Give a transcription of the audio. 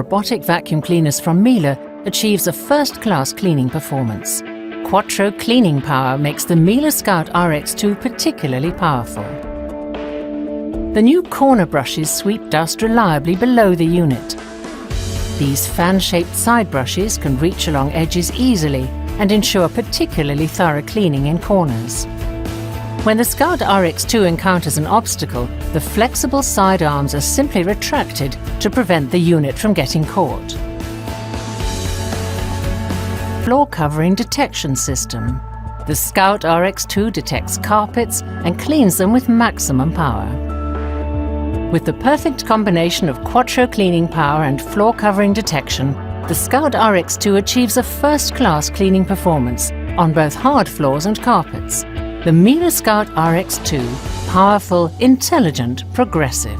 robotic vacuum cleaners from Miele achieves a first-class cleaning performance. Quattro cleaning power makes the Miele Scout RX2 particularly powerful. The new corner brushes sweep dust reliably below the unit. These fan-shaped side brushes can reach along edges easily and ensure particularly thorough cleaning in corners. When the Scout RX2 encounters an obstacle, the flexible side arms are simply retracted to prevent the unit from getting caught. Floor covering detection system. The Scout RX2 detects carpets and cleans them with maximum power. With the perfect combination of Quattro cleaning power and floor covering detection, the Scout RX2 achieves a first-class cleaning performance on both hard floors and carpets. The Miele Scout RX2, powerful, intelligent, progressive.